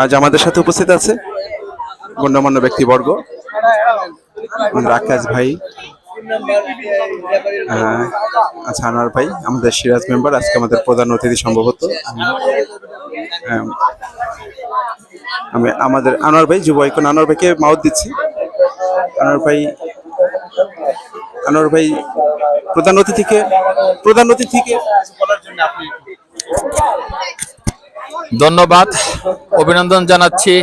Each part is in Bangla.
আজ আমাদের সাথে উপস্থিত আছে গণ্যমান্য ব্যক্তিবর্গ, আমাদের আকাশ ভাই, আচ্ছা আনোয়ার ভাই, আমাদের সিরাজ মেম্বার, আজকে আমাদের প্রধান অতিথি সম্ভবত। আমি আমাদের আনোয়ার ভাই, যুব আইকন আনোয়ার ভাইকে মাউথ দিচ্ছি। আনোয়ার ভাই প্রধান অতিথিকে বলার জন্য আপনি। ধন্যবাদ, অভিনন্দন জানাচ্ছি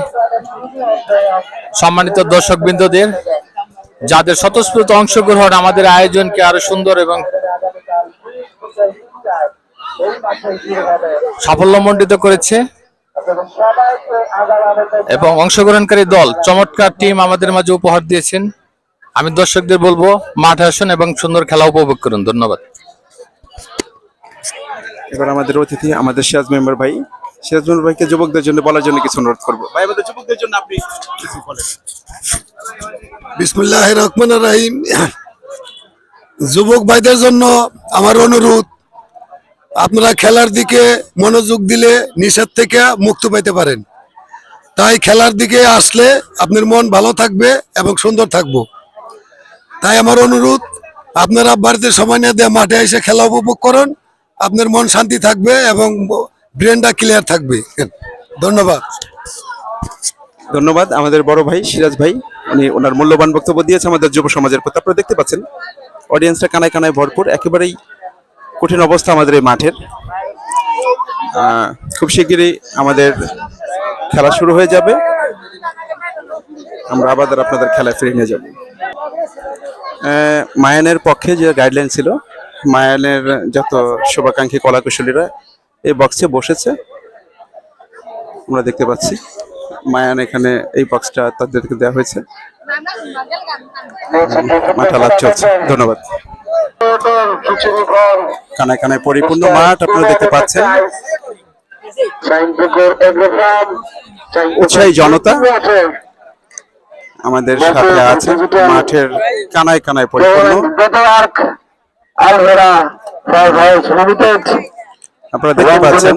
সম্মানিত দর্শকবৃন্দদের, যাদের স্বতঃস্ফূর্ত অংশগ্রহণ আমাদের আয়োজনকে আরো সুন্দর এবং সাফল্যমণ্ডিত করেছে। এবং অংশগ্রহণকারী দল চমৎকার টিম আমাদের মাঝে উপহার দিয়েছেন। আমি দর্শকদের বলবো মাঠে আসুন এবং সুন্দর খেলা উপভোগ করুন। ধন্যবাদ। এবার আমাদের অতিথি আমাদের সিরাজ মেম্বার ভাই, সিরাজ মেম্বার ভাইকে যুবকদের জন্য বলার জন্য কিছু অনুরোধ করবো। ভাই, আমাদের যুবকদের জন্য আপনি কিছু বলেন। বিসমিল্লাহির রহমানির রহিম। যুবক ভাইদের জন্য আমার অনুরোধ, আপনারা খেলার দিকে মনোযোগ দিলে নিষেধ থেকে মুক্তি পেতে পারেন। তাই খেলার দিকে আসলে আপনার মন ভালো থাকবে এবং সুন্দর থাকবো। তাই আমার অনুরোধ, আপনারা বাড়িতে সময় নিয়ে দিয়ে মাঠে এসে খেলা উপভোগ করুন। আপনার মন শান্তি থাকবে এবং ব্রেনটা ক্লিয়ার থাকবে। ধন্যবাদ। ধন্যবাদ আমাদের বড় ভাই সিরাজ ভাই, উনি ওনার মূল্যবান বক্তব্য দিয়েছে আমাদের যুব সমাজের প্রতি। আপনারা দেখতে পাচ্ছেন অডিয়েন্সটা কানায় কানায় ভরপুর, একেবারেই কঠিন অবস্থা আমাদের এই মাঠের। খুব শিগগিরই আমাদের খেলা শুরু হয়ে যাবে, আমরা আবার আপনাদের খেলায় ফিরে নিয়ে যাব। মায়ানের পক্ষে যে গাইডলাইন ছিল, মায়ানের যত শুভাকাঙ্ক্ষী কলাকুশলীরা এই বক্সে বসেছে, আমরা দেখতে পাচ্ছি মায়ান এখানে এই বক্সটা তাদেরকে দেওয়া হয়েছে। মাঠা লাভ চলছে। ধন্যবাদ। কানায় কানায় পরিপূর্ণ মাঠ আপনারা দেখতে পাচ্ছেন, উৎসাহী জনতা আমাদের সাথে আছে, মাঠের কানায় কানায় পরিপূর্ণ। আপনারা দেখতে পাচ্ছেন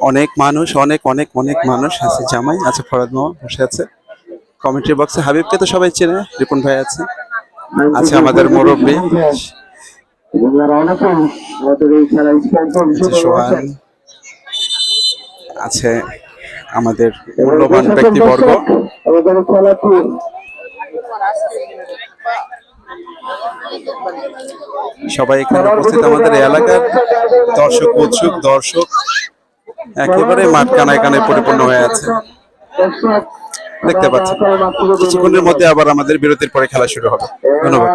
অনেক মানুষ, অনেক অনেক অনেক মানুষ আছে। জামাই আছে, ফরাদ মামা বসে আছে কমিটি বক্সে, হাবিবকে তো সবাই চেনে, রিপন ভাই আছে, আমাদের মুরব্বী সোহান আছে, আমাদের মূল্যবান ব্যক্তিবর্গ। সবাই এখানে উপস্থিত, আমাদের এলাকার দর্শক, উৎসুক দর্শক, একেবারে মাঠ কানায় কানায় পরিপূর্ণ হয়ে আছে। দেখতে পাচ্ছেন কিছুক্ষণের মধ্যে আবার আমাদের বিরতির পরে খেলা শুরু হবে। ধন্যবাদ।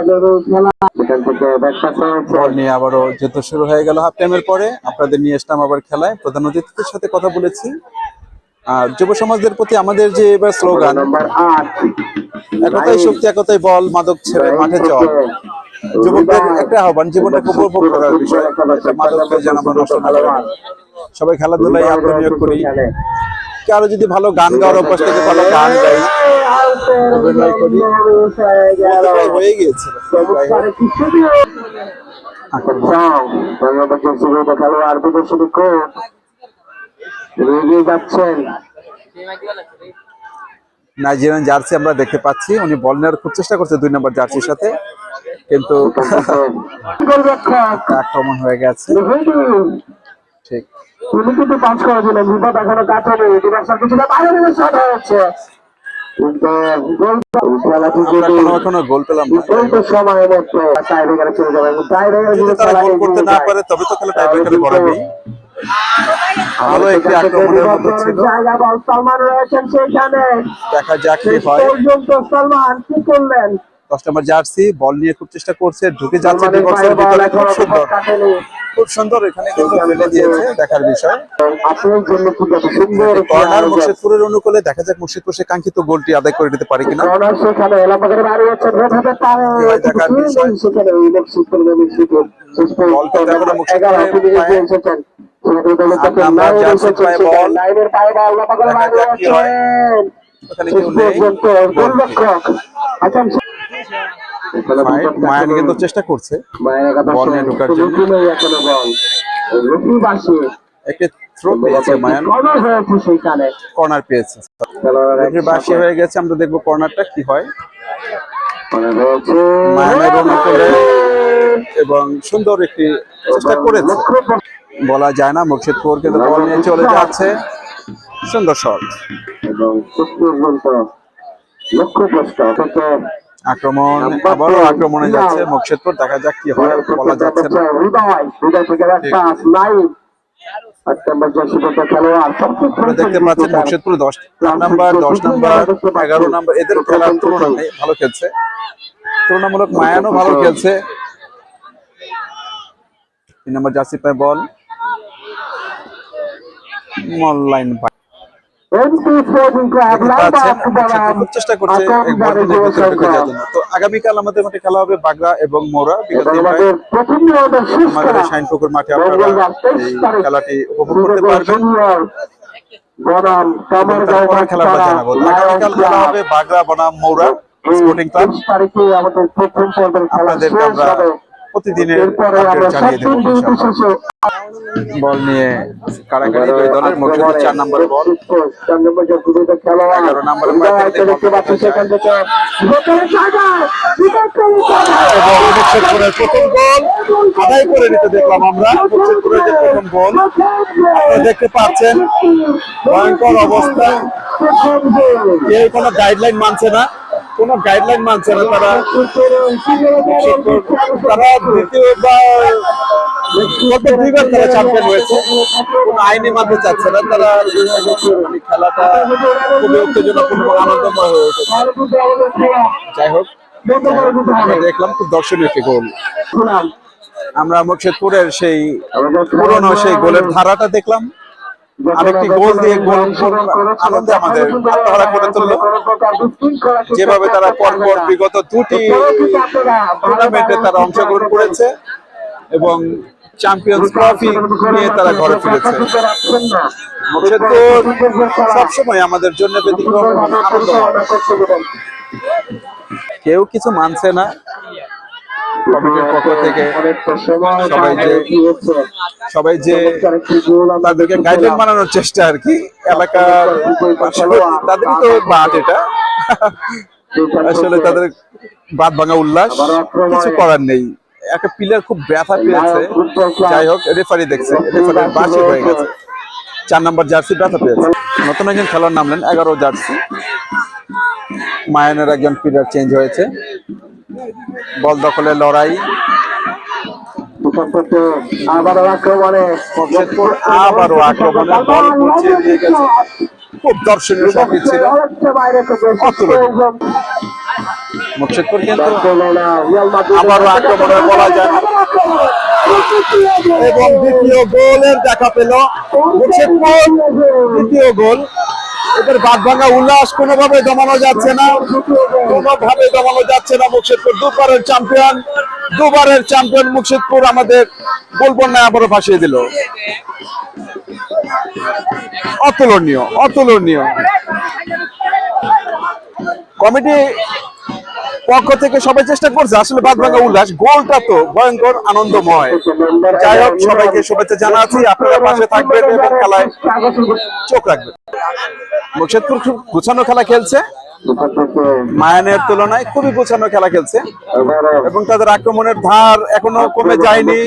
বল নিয়ে আবারও যুদ্ধ শুরু হয়ে গেল হাফ টাইমের পরে। আপনাদের নিয়ে আসলাম আবার খেলায়, প্রধান অতিথিদের সাথে কথা বলেছি। আর যুব সমাজদের প্রতি আমাদের যে এবার স্লোগান, একতাই শক্তি, একতাই বল, মাদক ছেড়ে মাঠে চল। যুবকদের একটা আহ্বান, জীবনটাকে উপভোগ করার বিষয়, মাদককে যেন আমরা নষ্ট না করি, সবাই খেলাধুলায় আত্মনিয়োগ করি। কারো যদি ভালো গান গাওয়ার অভ্যাস থেকে ভালো গান গাই, অভিনয় করি, হয়ে গিয়েছিল। নাইজেরিয়ান জার্সি আমরা দেখতে পাচ্ছি, উনি বল নেওয়ার খুব চেষ্টা করছে 2 নম্বর জার্সির সাথে, কিন্তু আক্রমণ হয়ে গেছে। ঠিক উনি কিন্তু পাস করে দিলেন, বিপদ এখনো কাটেনি, কিছুটা বাইরে হচ্ছে, এখনো গোল পেলাম না। গোল করতে না পারে তবে তো খেলা টাইব্রেকারে গড়াবেই। ভালো একটি আক্রমণের মধ্যে ছিল, দেখা যাক কি হয়। সালমান কি করলেন, 10 নম্বর জার্সি বল নিয়ে খুব চেষ্টা করছে, ঢুকে যাচ্ছে ডিবক্সের ভিতরে, খুব সুন্দর, খুব সুন্দর এখানে কিন্তু ফেলে দিয়েছে, দেখার বিষয়। কর্নার মুর্শিদপুরের অনুকূলে, দেখা যাক মুর্শিদপুর সে কাঙ্ক্ষিত গোলটি আদায় করে দিতে পারে কিনা, দেখার বিষয়। মায়ান কিন্তু চেষ্টা করছে বল নিয়ে ঢোকার জন্য। একটি থ্রো পেয়েছে মায়ান, কর্নার পেয়েছে, বাসি হয়ে গেছে। আমরা দেখবো কর্নারটা কি হয়। মায়ানের অনুকূলে এবং সুন্দর একটি চেষ্টা করেছে, বলা যায় না। মুর্শিদপুর কিন্তু বল নিয়ে চলে যাচ্ছে, সুন্দর শট। আক্রমণ, আবারও আক্রমণে যাচ্ছে মুর্শিদপুর, দেখা যাক কি হয়, বলা যাচ্ছে না। আপনারা দেখতে পাচ্ছেন মুর্শিদপুর 10 নাম্বার, 10 নাম্বার, 11 নাম্বার এদের খেলার তুলনায় ভালো খেলছে, তুলনামূলক মায়ানও ভালো খেলছে। 3 নম্বর জার্সি পায় বল, মনলাইন খুব চেষ্টা করছে তো আগামীকাল আমাদের মাঠে খেলা হবে বাগড়া এবং মোরা বিকাল 3টায়। আমাদের শাইনপুকুর মাঠে আপনারা এই খেলাটি উপভোগ করতে পারবেন। খেলাটা জানাবো, আগামীকাল খেলা হবে বাগড়া বনাম মোরা স্পোর্টিং ক্লাব। আপনাদেরকে আমরা প্রতিদিনের আপডেট জানিয়ে দেব ইনশাআল্লাহ। বল নিয়ে কারাকারি দুই দলের, মুর্শিদপুর 4 নম্বরে বল, 11 নম্বরে এবং মুর্শিদপুরের প্রথম গোল আদায় করে নিতে দেখলাম আমরা। মুর্শিদপুরের যে প্রথম গোল আপনারা দেখতে পাচ্ছেন, ভয়ঙ্কর অবস্থা, কেউ কোনো গাইডলাইন মানছে না, কোনো গাইডলাইন মানছে না তারা। তারা দুইবার তারা চ্যাম্পিয়ন হয়েছে, কোনো আইনি মানতে চাচ্ছে না তারা। খেলাটা খুবই উত্তেজনাপূর্ণ, আনন্দময় হয়ে উঠেছে। যাই হোক, দেখলাম খুব দর্শনীয় একটি গোল। আমরা মুর্শিদপুরের সেই পুরনো সেই গোলের ধারাটা দেখলাম, আরেকটি গোল দিয়ে গোল আনন্দে আমাদের আত্মহারা করে তুললো। যেভাবে তারা পরপর বিগত 2টি টুর্নামেন্টে তারা অংশগ্রহণ করেছে এবং চ্যাম্পিয়ন্স ট্রফি নিয়ে তারা ঘরে ফিরেছে। মুর্শিদপুর সবসময় আমাদের জন্য ব্যতিক্রম, কেউ কিছু মানছে না কমিটির পক্ষ থেকে। সবাই যে তাদেরকে গাইডলাইন বানানোর চেষ্টা আর কি, এলাকার তাদেরই তো বাদ, এটা আসলে তাদের বাদ ভাঙা উল্লাস, কিছু করার নেই। একটা প্লেয়ার খুব ব্যথা পেয়েছে, যাই হোক রেফারি দেখছে, রেফারির বাসি হয়ে গেছে। 4 নম্বর জার্সি ব্যথা পেয়েছে, নতুন একজন খেলোয়াড় নামলেন 11 জার্সি। মায়ানের একজন প্লেয়ার চেঞ্জ হয়েছে। বল দখলের লড়াই, আবারও আক্রমণে বল পৌঁছে দিয়ে গেছে। খুব দর্শনীয় সংগীত ছিল, মুর্শিদপুর কিন্তু আবারও আক্রমণে বলা যায় এবং দ্বিতীয় গোলের দেখা পেল মুর্শিদপুর। দ্বিতীয় গোল, এদের বাদ ভাঙা উল্লাস কোনোভাবে দমানো যাচ্ছে না, কোনোভাবে দমানো যাচ্ছে না। মুর্শিদপুর দুবারের চ্যাম্পিয়ন মুর্শিদপুর আমাদের গোল বন্যায় আবারও ভাসিয়ে দিল। অতুলনীয়, অতুলনীয়। কমিটি পক্ষ থেকে সবাই চেষ্টা করছে, আসলে বাদ ভাঙা উল্লাস, গোলটা তো ভয়ঙ্কর আনন্দময়। যাই হোক, সবাইকে শুভেচ্ছা জানাচ্ছি, আপনারা পাশে থাকবেন এবং খেলায় চোখ রাখবেন। মুর্শিদপুর খুব গুছানো খেলা খেলছে, মায়ানের তুলনায় খুবই গোছানো খেলা খেলছে এবং তাদের আক্রমণের ধার এখনো কমে যায়নি।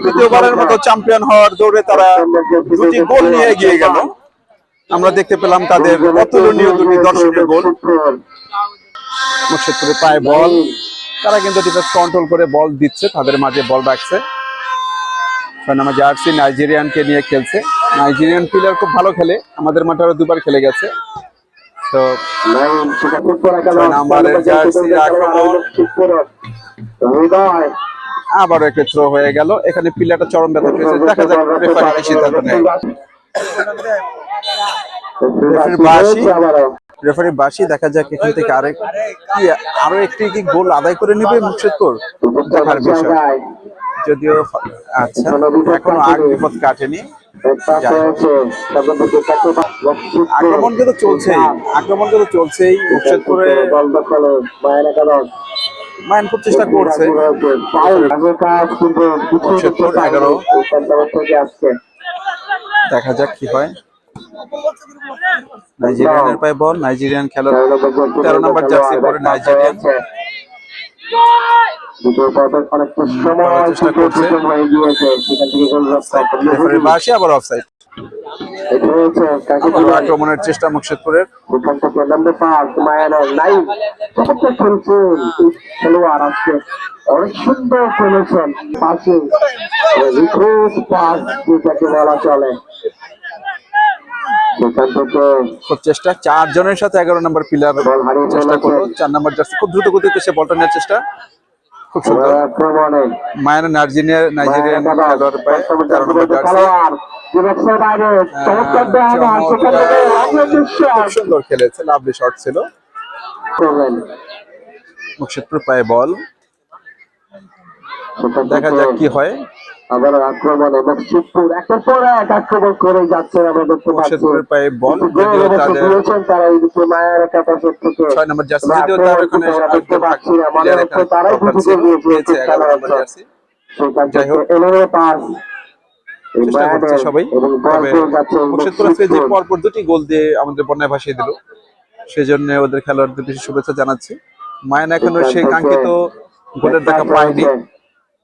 দ্বিতীয়বারের মতো চ্যাম্পিয়ন হওয়ার দৌড়ে তারা 2টি গোল নিয়ে এগিয়ে গেল। আমরা দেখতে পেলাম তাদের অতুলনীয় 2টি দর্শকের গোল। মুর্শিদপুরে পায় বল, তারা কিন্তু ডিফেন্স কন্ট্রোল করে বল দিচ্ছে, তাদের মাঝে বল রাখছে। 6 নম্বর জার্সি নাইজেরিয়ানকে নিয়ে খেলছে। নাইজেরিয়ান প্লেয়ার খুব ভালো খেলে, আমাদের মাঠে আরো 2বার খেলে গেছে। তো 6 নম্বরের জার্সি আক্রমণ, আবারও একটা থ্রো হয়ে গেল। এখানে প্লেয়ারটা চরম ব্যথা পেয়েছে, দেখা যাক রেফারি কি সিদ্ধান্ত নেয়। রেফারি বাসি, দেখা যাক এখান থেকে আরো একটি কি গোল আদায় করে নেবে মুর্শিদপুর, দেখার বিষয়। যদিও আচ্ছা, এখনো আগ বিপদ কাটেনি। আক্রমণ কিন্তু চলছেই, মুর্শিদপুরে মায়ান খুব চেষ্টা করছে। মুর্শিদপুর 11, দেখা যাক কি হয়। নাইজেরিয়ানের পায়ে বল, নাইজেরিয়ান খেলার 13 নম্বর জার্সি পরে নাইজেরিয়ান করার চেষ্টা করছে। রেফারি বাঁশি, আবার অফসাইড। আবারও আক্রমণের চেষ্টা মুর্শিদপুরের। খেলোয়াড় আজকে অনেক সুন্দর খেলেছেন, পাশে যেটাকে বলা চলে সেখান থেকে খুব চেষ্টা, 4 জনের সাথে 11 নম্বর পিলার চেষ্টা করলো। 4 নম্বর জার্সি খুব দ্রুত গতিতে সে বলটা নেওয়ার চেষ্টা, খুব সুন্দর। আক্রমণে মায়ান নাইজেরিয়ান খেলোয়াড় পায় 13 নম্বর জার্সি। খুব সুন্দর খেলেছে, লাভলি শট ছিল। মুর্শিদপুর পায়ে বল, দেখা যাক কি হয়। আবার আক্রমণে মুর্শিদপুর একের পর এক আক্রমণ করে যাচ্ছে। আমরা দেখতে পাচ্ছি মুর্শিদপুরের পায়ে বল, যদিও তাদের তারা এইদিকে মায়ের ক্যাপাসিটি থেকে 6 নম্বর জার্সি, যদিও তার ওখানে দেখতে পাচ্ছি না, মনে হচ্ছে তারাই পেয়েছে 11 নম্বর জার্সি। যাই হোক, চেষ্টা করছে সবাই। তবে মুর্শিদপুর আজকে যে পরপর 2টি গোল দিয়ে আমাদের বন্যায় ভাসিয়ে দিল, সেজন্য ওদের খেলোয়াড়দের বেশি শুভেচ্ছা জানাচ্ছি। মায়ান এখনো সেই কাঙ্ক্ষিত গোলের দেখা পায়নি।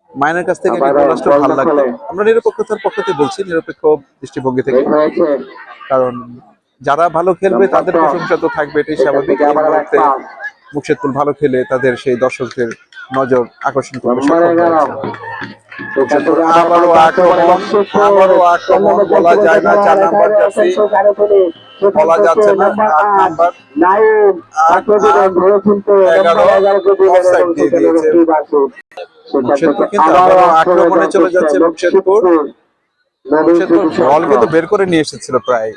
মায়ানের কাছ থেকে একটি গোল আসলে ভালো লাগতো। আমরা নিরপেক্ষতার পক্ষ থেকে বলছি, নিরপেক্ষ দৃষ্টিভঙ্গি থেকে, কারণ যারা ভালো খেলবে তাদের প্রশংসা তো থাকবে, এটাই স্বাভাবিক। এই মুহূর্তে মুর্শিদপুর ভালো খেলে তাদের সেই দর্শকদের নজর আকর্ষণ করবে সক্ষম হয়েছে। আবারও আক্রমণ বলা যায় না, 4 নম্বর জার্সি বলা যাচ্ছে না, 8 নম্বর 11 অফসাইড দিয়ে দিয়েছে। মুর্শিদপুর কিন্তু আবারও আক্রমণে চলে যাচ্ছে। মুর্শিদপুর বল কিন্তু বের করে নিয়ে এসেছিল প্রায়।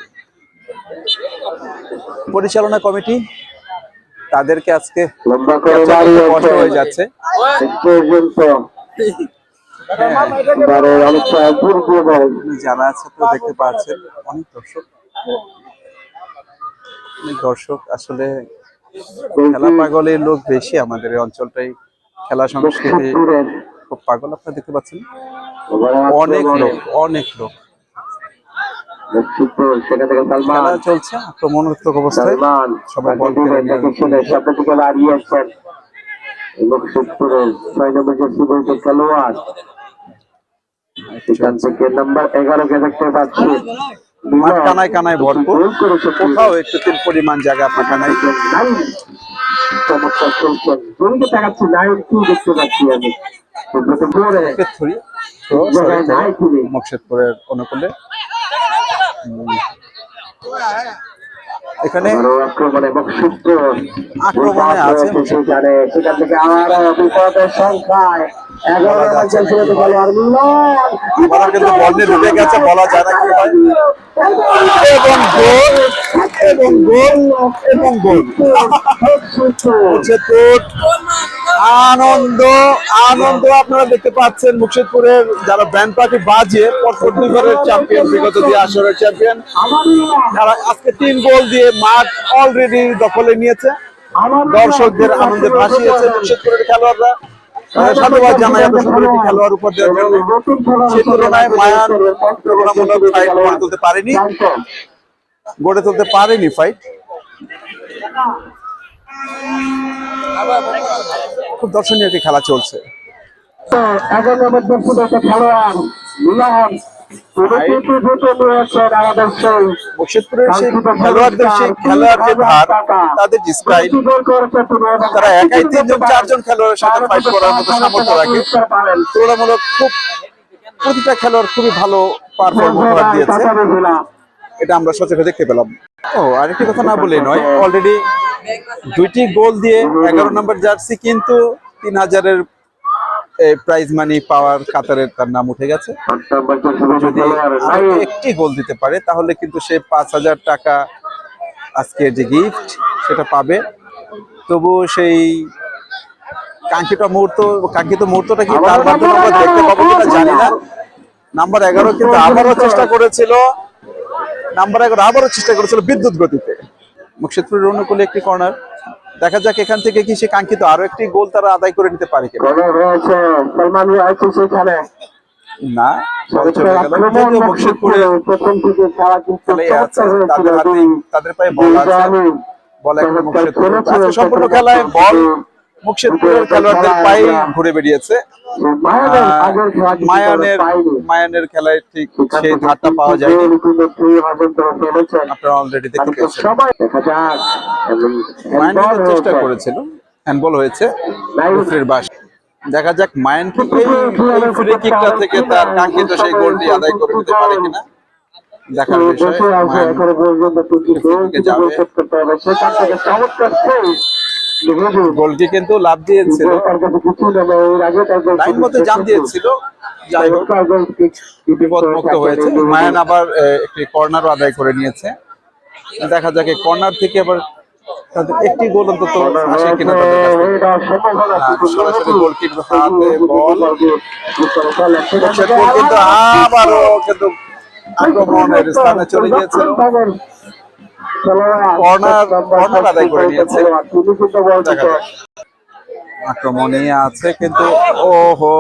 পরিচালনা কমিটি তাদেরকে আজকে কষ্ট হয়ে যাচ্ছে। যারা আছে তো দেখতে পাচ্ছেন, অনেক দর্শক আসলে খেলা পাগলের লোক বেশি আমাদের এই অঞ্চলটাই। খেলা সংস্কৃতি খুব পাগল, আপনারা দেখতে পাচ্ছেন, অনেক লোক খেলা চলছে আক্রমণাত্মক অবস্থায়, সবাই বল খেলে নিয়ে খেলোয়াড় সেখান থেকে নাম্বার 11 কে দেখতে পাচ্ছি। মাঠ কানায় কানায় ভরপুর, কোথাও একটু তিল পরিমাণ জায়গা ফাঁকা নাই। চমৎকার খেলছেন, জমিতে তাকাচ্ছি নাইন কি দেখতে পাচ্ছি আমি। মুর্শিদপুরের অনুকূলে এখানে আক্রমণে আছে সেখান থেকে আরো বিপদের সংখ্যায় 11 কিন্তু বল নিয়ে ঢুকে গেছে, বলা যায় না কি হয়। এবং গোল আনন্দ আপনারা দেখতে পাচ্ছেন। মুর্শিদপুরের যারা ব্যান্ড পার্টি বাজিয়ে পরপর 2বারের চ্যাম্পিয়ন, বিগত 2 আসরের চ্যাম্পিয়ন, তারা আজকে 3 গোল দিয়ে মাঠ অলরেডি দখলে নিয়েছে। দর্শকদের আনন্দে ভাসিয়েছে মুর্শিদপুরের খেলোয়াড়রা। সাধুবাদ জানাই এত সুন্দর একটি খেলোয়াড় উপর দেওয়ার জন্য। সেই তুলনায় মায়ান তুলনামূলক ফাইট গড়ে তুলতে পারেনি ফাইট। খুব দর্শনীয় একটি খেলা চলছে। মুর্শিদপুরের সেই খেলোয়াড়দের সেই খেলার যে ধার, তাদের যে স্টাইল, তারা একাই 3-4 খেলোয়াড়ের সাথে ফাইট করার মতো সামর্থ্য রাখে। তুলনামূলক খুব প্রতিটা খেলোয়াড় খুবই ভালো পারফরম্যান্স দিয়েছে, এটা আমরা সচরাচর দেখতে পেলাম। আরেকটি কথা না বলে নয়, অলরেডি 2টি গোল দিয়ে 11 নম্বর জার্সি কিন্তু 3000-এর প্রাইজ মানি পাওয়ার কাতারে তার নাম উঠে গেছে। যদি একটি গোল দিতে পারে তাহলে কিন্তু সে 5000 টাকা আজকের যে গিফট সেটা পাবে। তবু সেই কাঙ্ক্ষিত মুহূর্তটা কি তার মাধ্যমে আমরা দেখতে পাবো কিনা জানি না। নাম্বার 11 কিন্তু আবারও চেষ্টা করেছিল, বিদ্যুৎ গতিতে। মুর্শিদপুরের অনুকূলে একটি কর্নার, দেখা যাক এখান থেকে কি সে কাঙ্ক্ষিত আরো একটি গোল তারা আদায় করে নিতে পারে কিনা। গোলে রয়েছে সালমান রয়েছে সেখানে। না, বল চলে গেল। যদিও মুর্শিদপুরের প্রথম থেকে খেলা কিন্তু খেলাই আছে, চমৎকার হয়েছিল। তাদের হাতে তাদের পায়ে বল আছে, বল এখন মুর্শিদপুর। আজকে সম্পূর্ণ খেলায় বল মুর্শিদপুরের খেলোয়াড়দের পায়ে ঘুরে বেরিয়েছে। মায়ানের খেলায় ঠিক সেই ধারটা পাওয়া যায়নি, আপনারা অলরেডি দেখতে পেয়েছেন। মায়ান কিন্তু চেষ্টা করেছিল, হ্যান্ডবল হয়েছে রেফারির বাস। দেখা যাক মায়ান কি এই ফ্রি কিকটা থেকে তার কাঙ্ক্ষিত সেই গোলটি আদায় করে নিতে পারে কিনা, দেখার বিষয়। মায়ান ফ্রি যাবে, গোলটি কিন্তু লাভ দিয়েছিল, লাইন মতো জাম দিয়েছিল, যাই হোক বিপদ মুক্ত হয়েছে। মায়ান আবার একটি কর্নারও আদায় করে নিয়েছে। দেখা যাক এই কর্নার থেকে আবার তাদের একটি গোল অন্তত আসে কিনা তাদের কাছ থেকে। সরাসরি গোলকিপার হাতে বল, মুর্শিদপুর কিন্তু আবারও কিন্তু আক্রমণের স্থানে চলে গিয়েছে, কর্নার আদায় করে নিয়েছে। দেখা যাক, আক্রমণে আছে কিন্তু ওহো,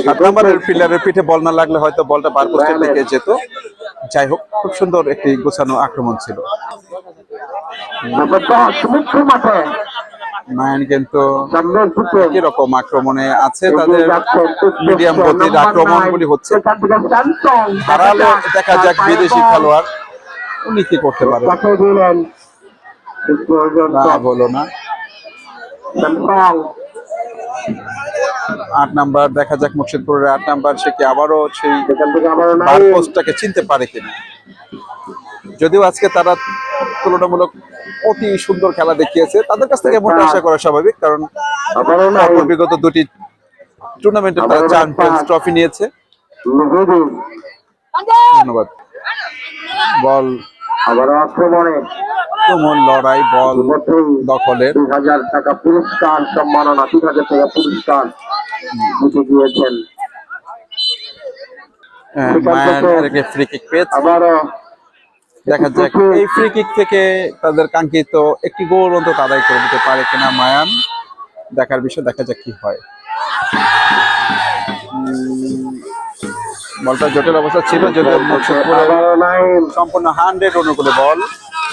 7 নম্বরের প্লেয়ারের পিঠে বল না লাগলে হয়তো বলটা বার পোস্টে লেগে যেত। যাই হোক, খুব সুন্দর একটি গোছানো আক্রমণ ছিল। মায়ান কিন্তু একই রকম আক্রমণে আছে, তাদের মিডিয়াম গতির আক্রমণগুলি হচ্ছে। হারালো, দেখা যাক বিদেশি খেলোয়াড় উনি কি করতে পারে। না, বলো না। 8 নাম্বার, দেখা যাক মুর্শিদপুরের 8 নাম্বার সে কি আবারও সেই বার পোস্টটাকে চিনতে পারে কিনা। যদিও আজকে তারা তুলনামূলক অতি সুন্দর খেলা দেখিয়েছে, তাদের কাছ থেকে মোটা আশা করা স্বাভাবিক, কারণ বিগত দুটি টুর্নামেন্টে তারা চ্যাম্পিয়ন্স ট্রফি নিয়েছে। ধন্যবাদ। বল আবার আক্রমণে তুমুল লড়াই, বল দখলের। 2000 টাকা পুরস্কার সম্মাননা, 3000 টাকা পুরস্কার জিতে গিয়েছেন। মায়ান একটা ফ্রি কিক পেয়েছে, আবারও দেখা যাক এই ফ্রি কিক থেকে তাদের কাঙ্ক্ষিত একটি গোল অন্তত আদায় করে দিতে পারে কিনা মায়ান, দেখার বিষয়। দেখা যাক কি হয়। বলটা জটিল অবস্থা ছিল, যদিও মুর্শিদপুরের সম্পূর্ণ 100 অনুকূলে বল।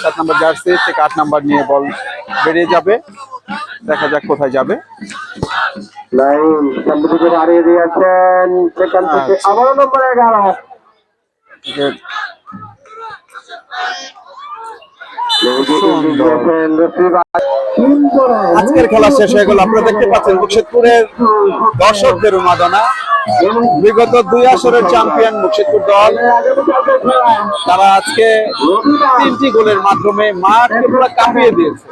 7 নম্বর জার্সি থেকে 8 নাম্বার নিয়ে বল বেরিয়ে যাবে, দেখা যাক কোথায় যাবে। লাইন সামনে থেকে বাড়িয়ে দিয়েছেন, সেখান থেকে আবারও নম্বর 11 আজকের খেলা শেষ হয়ে গেল। আপনারা দেখতে পাচ্ছেন মুর্শিদপুরের দর্শকদের উন্মাদনা। বিগত 2 আসরের চ্যাম্পিয়ন মুর্শিদপুর দল, তারা আজকে 3টি গোলের মাধ্যমে মাঠকে পুরো কাঁপিয়ে দিয়েছে।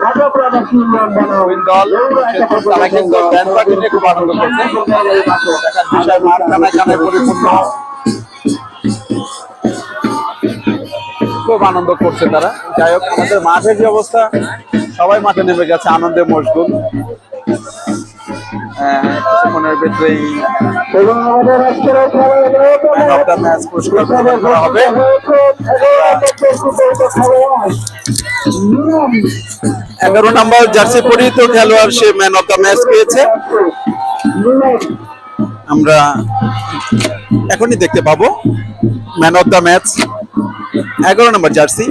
দল মুর্শিদপুর, তারা কিন্তু ব্যান্ড পার্টি নিয়ে খুব আনন্দ করছে। দেখার বিষয়, মাঠ কানায় পরিপূর্ণ, খুব আনন্দ করছে তারা। যাই হোক, আমাদের মাঠের যে অবস্থা, সবাই মাঠে নেমে গেছে, আনন্দে মশগুল। কিছুক্ষণের ভিতরেই ম্যান অফ দ্য ম্যাচ পুরস্কার প্রদান করা হবে। 11 নম্বর জার্সি পরিহিত খেলোয়াড় সে ম্যান অফ দ্য ম্যাচ পেয়েছে। আমরা এখনই দেখতে পাবো man of the match 11 number jersey,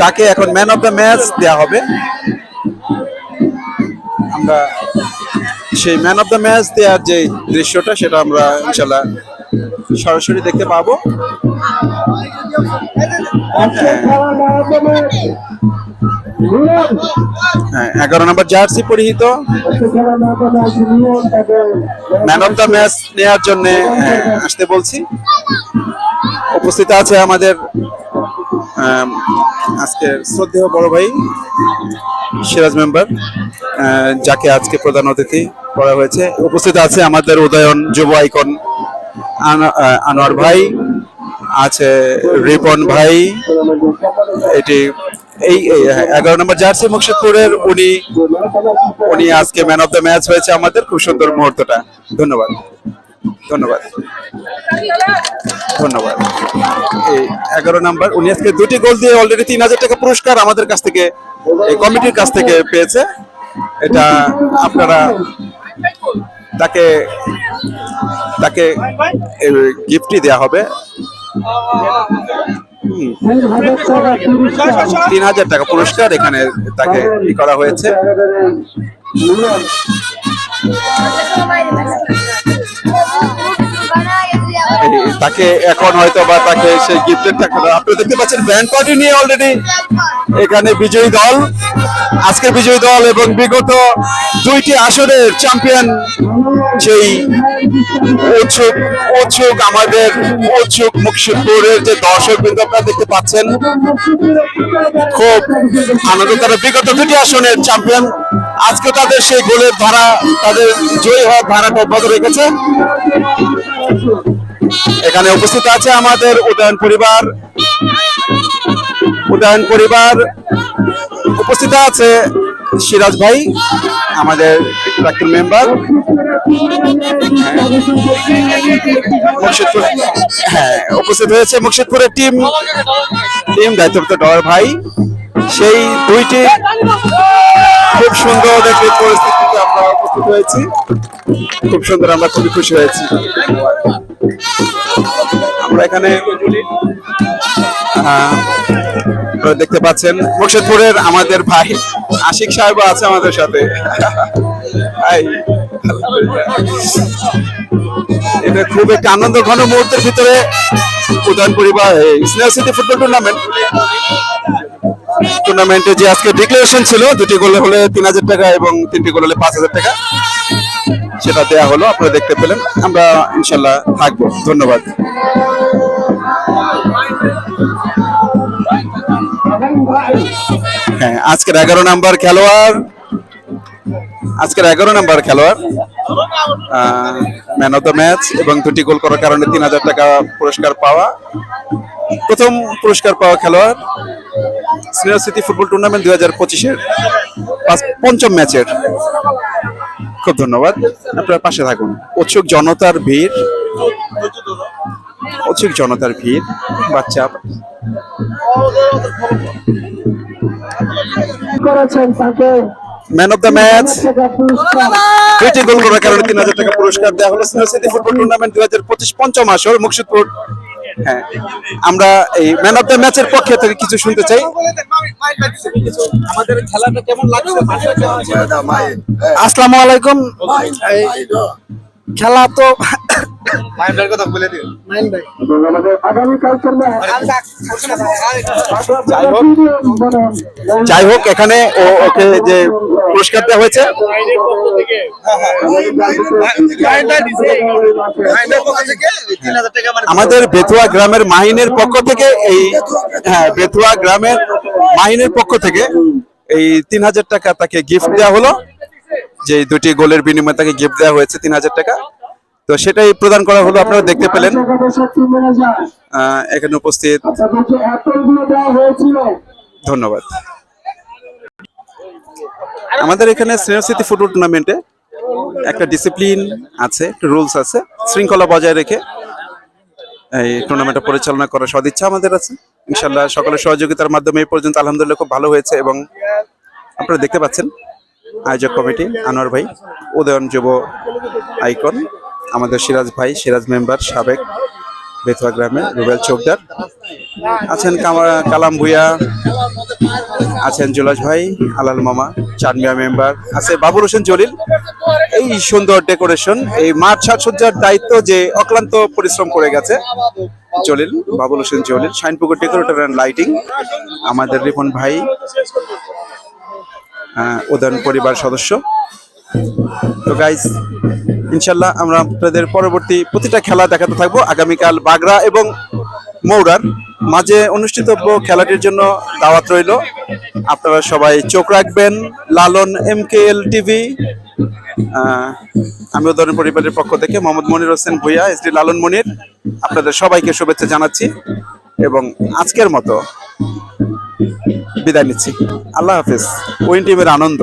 তাকে এখন ম্যান অফ দ্য ম্যাচ দেওয়া হবে। আমরা সেই ম্যান অফ দ্য ম্যাচ দেওয়ার যে দৃশ্যটা, সেটা আমরা ইনশাল্লাহ সরাসরি দেখতে পাবো। 11 নম্বর জার্সি পরিহিত ম্যান অফ দ্য ম্যাচ নেওয়ার জন্য আসতে বলছি। উপস্থিত আছে আমাদের আজকের শ্রদ্ধেয় বড় ভাই সিরাজ মেম্বার, যাকে আজকে প্রধান অতিথি করা হয়েছে। উপস্থিত আছে আমাদের উদয়ন যুব আইকন আনোয়ার ভাই, আছে রিপন ভাই। এটি এই 11 নম্বর জার্সি মুর্শিদপুরের, উনি আজকে ম্যান অফ দ্য ম্যাচ হয়েছে আমাদের। খুব সুন্দর মুহূর্তটা, ধন্যবাদ। ধন্যবাদ ধন্যবাদ। এই 11 নাম্বার উনি আজকে 2টি গোল দিয়ে অলরেডি 3000 টাকা পুরস্কার আমাদের কাছ থেকে, এই কমিটির কাছ থেকে পেয়েছে। এটা আপনারা তাকে তাকে গিফটই দেওয়া হবে। 3000 টাকা পুরস্কার এখানে তাকে করা হয়েছে। তাকে এখন হয়তো বা তাকে সেই গিফটের টাকা, আপনারা দেখতে পাচ্ছেন ব্যান্ড পার্টি নিয়ে অলরেডি এখানে বিজয়ী দল, আজকের বিজয়ী দল এবং বিগত 2টি আসরের চ্যাম্পিয়ন সেই উৎসুক আমাদের মুকসুদপুরের যে দর্শক বৃন্দ আপনারা দেখতে পাচ্ছেন, খুব আনন্দ। তারা বিগত 2টি আসনের চ্যাম্পিয়ন, আজকে তাদের সেই গোলের ধারা, তাদের জয়ী হওয়ার ধারাটা অব্যাহত রেখেছে। এখানে উপস্থিত আছে আমাদের উদয়ন পরিবার উপস্থিত আছে, সিরাজ ভাই আমাদের প্রাক্তন মেম্বার, হ্যাঁ উপস্থিত হয়েছে মুকসুদপুরের টিম দায়িত্বরত ডর ভাই। সেই 2টি খুব সুন্দর দেখে পরিস্থিতিতে আমরা উপস্থিত হয়েছি, খুব সুন্দর, আমরা খুবই খুশি হয়েছি। আমরা এখানে দেখতে পাচ্ছেন মুকসুদপুরের আমাদের ভাই আশিক সাহেব আছে আমাদের সাথে। এটা খুব একটা আনন্দ ঘন মুহূর্তের ভিতরে উদয়ন পরিবার স্নেহ সিটি ফুটবল টুর্নামেন্টে যে আজকে ডিক্লারেশন ছিল, 2টি গোল হলে 3000 টাকা এবং 3টি গোল হলে 5000 টাকা, সেটা দেয়া হলো, আপনারা দেখতে পেলেন। আমরা ইনশাল্লাহ থাকবো। ধন্যবাদ। হ্যাঁ, আজকের 11 নাম্বার খেলোয়াড় ম্যান অফ দ্য ম্যাচ এবং 2টি গোল করার কারণে 3000 টাকা পুরস্কার পাওয়া, প্রথম পুরস্কার পাওয়া খেলোয়াড় সিনিয়র সিটি ফুটবল টুর্নামেন্ট 2025-এর 5ম ম্যাচের। খুব ধন্যবাদ, আপনার পাশে থাকুন। উৎসুক জনতার ভিড়, বাচ্চা ম্যান অফ দ্য ম্যাচ, 2টি গোল করার কারণে 3000 টাকা পুরস্কার দেওয়া হলো সিনিয়র সিটি ফুটবল টুর্নামেন্ট 2025 5ম আসর মুকসুদপুর। হ্যাঁ, আমরা এই ম্যান অফ দ্য ম্যাচের পক্ষে থেকে কিছু শুনতে চাই। আমাদের খেলাটা কেমন লাগছে? আসসালামু আলাইকুম। খেলা তো যাই হোক, এখানে ওকে যে পুরস্কার দেওয়া হয়েছে আমাদের বেতুয়া গ্রামের মাহিনের পক্ষ থেকে, বেতুয়া গ্রামের মাহিনের পক্ষ থেকে এই 3000 টাকা তাকে গিফট দেওয়া হলো। যে 2টি গোলের বিনিময়ে তাকে গিফট দেওয়া হয়েছে 3000 টাকা, তো সেটাই প্রদান করা হলো। আপনারা দেখতে পেলেন এখানে উপস্থিত। ধন্যবাদ। আমাদের এখানে সিনিয়র সিটি ফুটবল টুর্নামেন্টে একটা ডিসিপ্লিন আছে, একটা রুলস আছে, শৃঙ্খলা বজায় রেখে এই টুর্নামেন্টটা পরিচালনা করার সদিচ্ছা আমাদের আছে। ইনশাল্লাহ সকলের সহযোগিতার মাধ্যমে এই পর্যন্ত আলহামদুলিল্লাহ খুব ভালো হয়েছে। এবং আপনারা দেখতে পাচ্ছেন আয়োজক কমিটি আনোয়ার ভাই, উদয়ন যুব আইকন আমাদের সিরাজ মেম্বার, সাবেক বেতুয়া গ্রামে রুবেল চৌকদার আছেন, কালাম ভুইয়া আছেন, জুলাস ভাই, আলাল মামা, চানমিয়া মেম্বার আছে, বাবুল হোসেন জলিল। এই সুন্দর ডেকোরেশন, এই মাঠ সাজসজ্জার দায়িত্ব যে অক্লান্ত পরিশ্রম করে গেছে Babul Hossain Jalil. Shinepukur decorator and lighting আমাদের রিপন ভাই, উদয়ন পরিবার সদস্য। তো গাইস, ইনশাল্লাহ আমরা আপনাদের পরবর্তী প্রতিটা খেলা দেখাতে থাকবো। আগামীকাল বাগড়া এবং মৌরার মাঝে অনুষ্ঠিতব্য খেলাটির জন্য দাওয়াত রইল। আপনারা সবাই চোখ রাখবেন লালন MKL টিভি। আমি উদয়ন পরিবারের পক্ষ থেকে মোহাম্মদ মনির হোসেন ভুইয়া, SD লালন মনির, আপনাদের সবাইকে শুভেচ্ছা জানাচ্ছি এবং আজকের মতো বিদায় নিচ্ছি। আল্লাহ হাফেজ। উইন টিমের আনন্দ।